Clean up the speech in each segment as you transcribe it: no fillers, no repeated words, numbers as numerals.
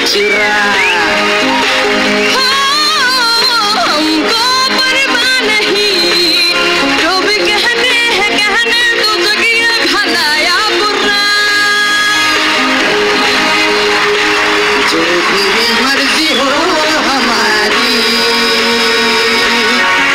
चुरा। हमको परवाह नहीं, जो भी कहने हैं कहने दो, जगिया भला या बुरा। जो भी मर्जी हो हमारी,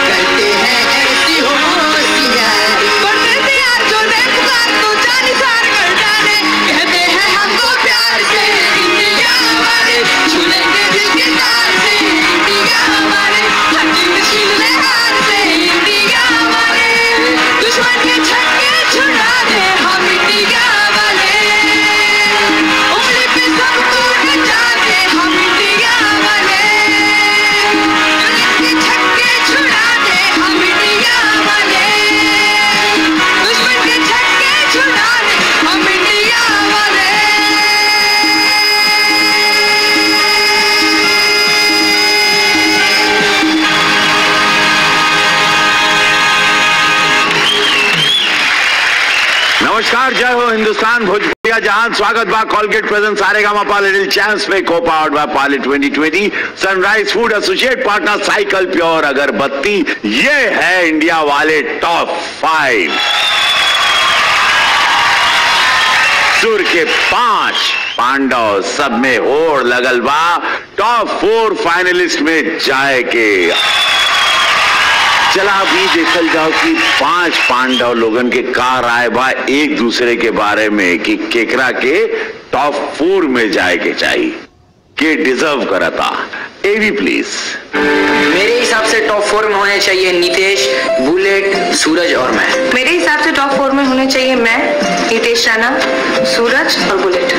करते हैं ऐसी होशियारी। पढ़ते थे यार जो एक बात तो जानी सार कर डाले, कहते हैं हमको प्यार से इंडिया वाले, छुलेंगे दिल के तार से इंडिया वाले, हकी मशीन में हार से इंडिया वाले, दुश्मन के छक्के छुड़ा दे हम इंडिया वाले, उंगली पे सबको नचा दे हम इंडिया वाले, दुश्मन के छक्के छुड़ा दे हम इंडिया वाले, दुश्मन के छक्के छुड़ा दे हम इंडिया वाले। नमस्कार, जय हो हिंदुस्तान, भोजपुरिया जहान। स्वागत बा Colgate present Saregama little champs पे, को powered by Parle 2020, sunrise food associate partner, cycle pure अगरबत्ती। ये है इंडिया वाले टॉप 5। सुर के 5 पांडव, सब में होड़ लगल बा टॉप 4 फाइनलिस्ट में जाए के। चला अभी देखल जाओ कि 5 पांडव लोगन के का राय बा एक दूसरे के बारे में कि केकरा के टॉप 4 में जाए के चाहिए, के डिजर्व करता। एवी प्लीज। मेरे हिसाब से टॉप 4 में होने चाहिए नितेश, बुलेट, सूरज और मैं। मेरे हिसाब से टॉप 4 में होने चाहिए मैं, नितेश राणा, सूरज और बुलेट।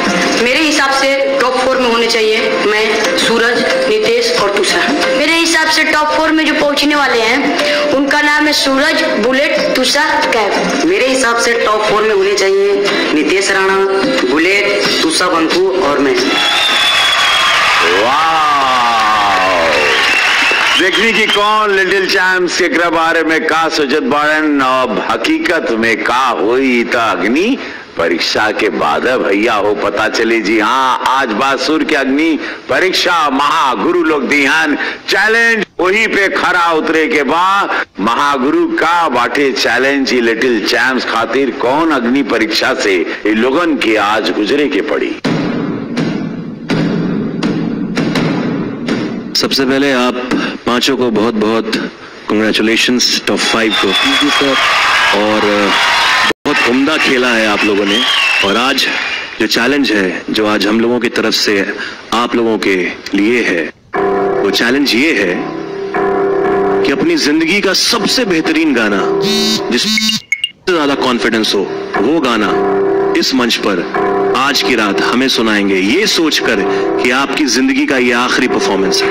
मेरे हिसाब से टॉप 4 में होने चाहिए मैं, सूरज, नितेश और तुषार। मेरे हिसाब से टॉप 4 में जो पहुंचने वाले हैं उनका नाम है सूरज, बुलेट, तुषार, कैफ। मेरे हिसाब से टॉप 4 में होने चाहिए नितेश राणा, बुलेट, तुषार बंकू और मैं। देखनी की कौन लिटिल चैंप्स के बारे में का सोचत बाड़न, अब हकीकत में का हुई था अग्नि परीक्षा के बाद भैया हो पता चली। जी हाँ, आज बासुर के अग्नि परीक्षा महागुरु लोग दिहान चैलेंज, वही पे खरा उतरे के बाद महागुरु का बाटे चैलेंज। लिटिल चैंप्स खातिर कौन अग्नि परीक्षा से इन लोगन के आज गुजरे के पड़ी। सबसे पहले आप पांचों को बहुत बहुत कंग्रेचुलेशंस टॉप 5 को। और बहुत उम्दा खेला है आप लोगों ने। और आज जो चैलेंज है जो आज हम लोगों की तरफ से आप लोगों के लिए है, वो चैलेंज ये है कि अपनी जिंदगी का सबसे बेहतरीन गाना, जिसमें ज्यादा कॉन्फिडेंस हो, वो गाना इस मंच पर आज की रात हमें सुनाएंगे, ये सोचकर कि आपकी जिंदगी का ये आखिरी परफॉर्मेंस है।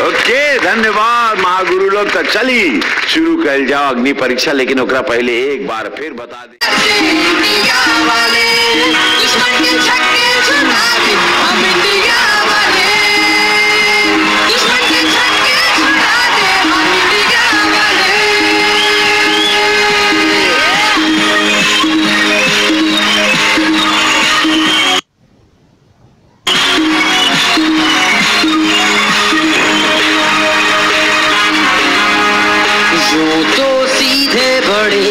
ओके, धन्यवाद महागुरु लोग। तो चली शुरू कर जाओ अग्नि परीक्षा, लेकिन ओकरा पहले एक बार फिर बता दे इंडिया वाले, दुश्मन के छक्के छुड़ा दे हम इंडिया वाले, दुश्मन के छक्के छुड़ा दे हम इंडिया वाले। यूं तो सीधे बड़े,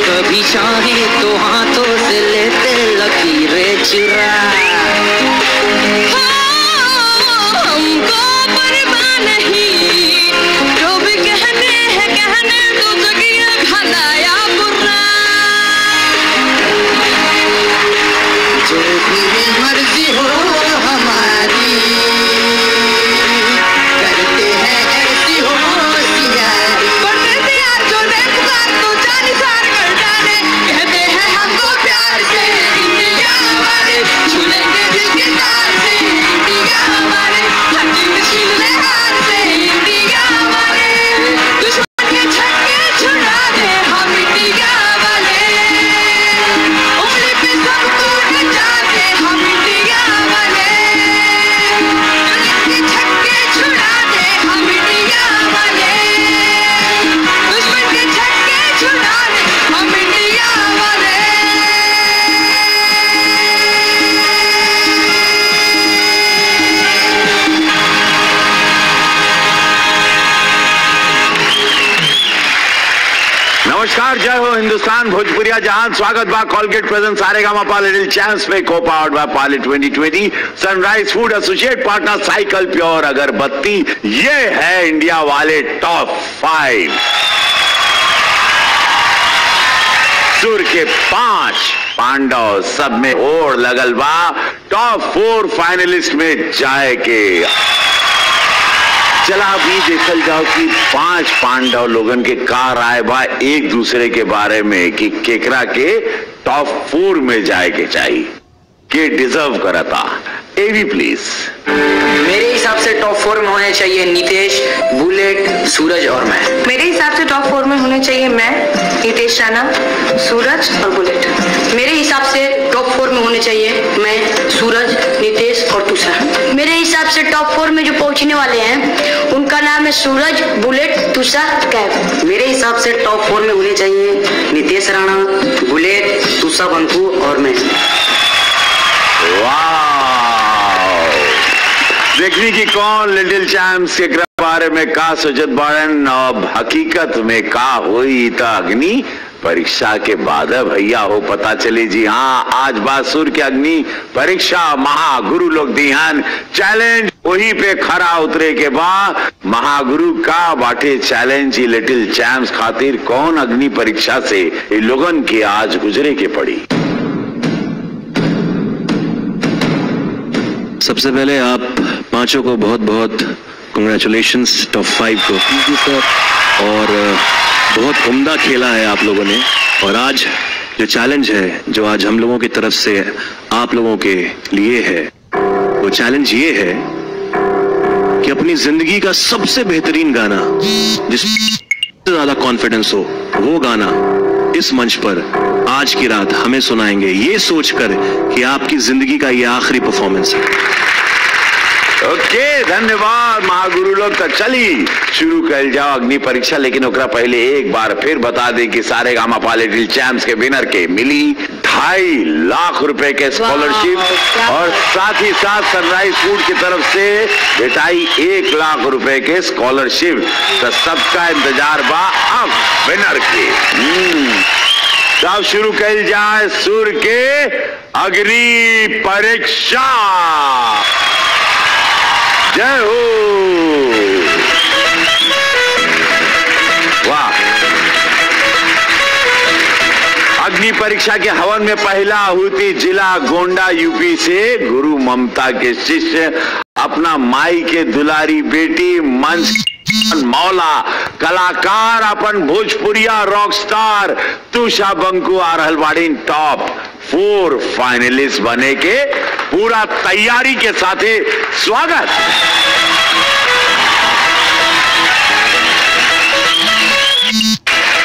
कभी चाहे तो हाथों से लेते लकीरें चुरा। हमको परवाह नहीं, जो भी कहने हैं कहने दो, जगिया भला या बुरा। जो भी मर्जी हो हमारी, करते हैं ऐसी होशियारी। पढ़ते थे यार जो एक बात तो जानी सार कर डाले, कहते हैं हमको प्यार से इंडिया वाले, छुलेंगे दिल के तार से इंडिया वाले, हकी मशीन में हार से इंडिया वाले, दुश्मन के छक्के छुड़ा दे हम इंडिया वाले, उंगली पे सबको नचा दे हम इंडिया वाले। नमस्कार, जय हो हिंदुस्तान, भोजपुरिया जहान। स्वागत बा Colgate present Saregama little champs में, को powered by Parle 2020, sunrise food associate partner, cycle pure अगरबत्ती। ये है इंडिया वाले टॉप 5 सुर के 5 पांडव, सब में ओर लगल बा टॉप 4 फाइनलिस्ट में जाए के। चला अभी देखल जाओ कि 5 पांडव लोगन के का राय बा एक दूसरे के बारे में कि केकरा के टॉप 4 में जाए के चाहिए, के डिजर्व करता। एवी प्लीज। मेरे हिसाब से टॉप 4 में होने चाहिए नितेश, बुलेट, सूरज और मैं। मेरे हिसाब से टॉप 4 में होने चाहिए मैं, नितेश राणा, सूरज और बुलेट। मेरे हिसाब से टॉप 4 में होने चाहिए मैं, सूरज, नितेश और तुषा। मेरे हिसाब से टॉप 4 में जो पहुंचने वाले हैं उनका नाम है सूरज, बुलेट, तुषा, कैफ। मेरे हिसाब से टॉप 4 में होने चाहिए नितेश राणा, बुलेट, तुषा बंकू और मैं। देखने की कौन लिटिल चैंप्स के बारे में का सोचत बाड़न, अब हकीकत में का हुई था अग्नि परीक्षा के बाद भैया हो पता चले जी। हाँ, आज बासुर के अग्नि परीक्षा महागुरु लोग दिहान चैलेंज, वही पे खरा उतरे के बाद महागुरु का बाटे चैलेंज। लिटिल चैंप्स खातिर कौन अग्नि परीक्षा से इन लोगन के आज गुजरे के पड़ी। सबसे पहले आप पांचों को बहुत बहुत कंग्रेचुलेशंस टॉप 5 को सर, और बहुत उम्दा खेला है आप लोगों ने। और आज जो चैलेंज है जो आज हम लोगों की तरफ से आप लोगों के लिए है, वो चैलेंज ये है कि अपनी जिंदगी का सबसे बेहतरीन गाना, जिसमें ज्यादा कॉन्फिडेंस हो, वो गाना इस मंच पर आज की रात हमें सुनाएंगे, ये सोचकर कि आपकी जिंदगी का ये आखिरी परफॉर्मेंस है। ओके, धन्यवाद महागुरु लोग। तो चली शुरू कर जाओ अग्नि परीक्षा, लेकिन ओकरा पहले एक बार फिर बता दें कि सारेगामा लिटिल चैंप्स के विनर के मिली 2.5 लाख रुपए के स्कॉलरशिप, और साथ ही साथ सनराइज फूड की तरफ से बेटाई 1 लाख रुपए के स्कॉलरशिप। तो सबका इंतजार बा अब विनर के। तब शुरू कर जाए सुर के अग्नि परीक्षा। जय हो। वाह, अग्नि परीक्षा के हवन में पहला आहुति जिला गोंडा यूपी से गुरु ममता के शिष्य, अपना माई के दुलारी बेटी, मंच मौला कलाकार, अपन भोजपुरिया रॉक स्टार तुषा बंकू आ रहल बाड़ी टॉप 4 फाइनलिस्ट बने के पूरा तैयारी के साथ। स्वागत।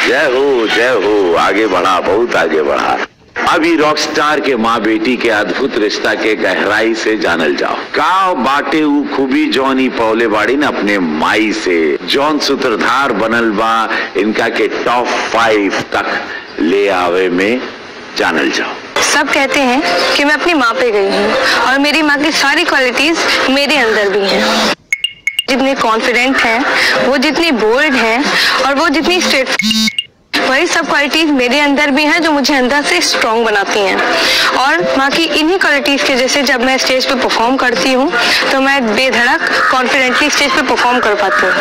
जय हो, जय हो। आगे बढ़ा, बहुत आगे बढ़ा। अभी रॉकस्टार के माँ बेटी के अद्भुत रिश्ता के गहराई से जानल जाओ। का बाटे ऊ खूबी जौनी पौले बाड़ी न अपने माई से, जौन सूत्रधार बनल बा इनका के टॉप 5 तक ले आवे में जानल जाओ। सब कहते हैं कि मैं अपनी माँ पे गई हूँ और मेरी माँ की सारी क्वालिटीज मेरे अंदर भी हैं। जितने कॉन्फिडेंट हैं, वो जितनी बोल्ड हैं और वो जितनी स्ट्रेट, वही सब क्वालिटीज मेरे अंदर भी हैं जो मुझे अंदर से स्ट्रॉन्ग बनाती हैं। और माँ की इन्हीं क्वालिटीज के जैसे जब मैं स्टेज पे परफॉर्म करती हूँ तो मैं बेधड़क कॉन्फिडेंटली स्टेज पे परफॉर्म कर पाती हूँ।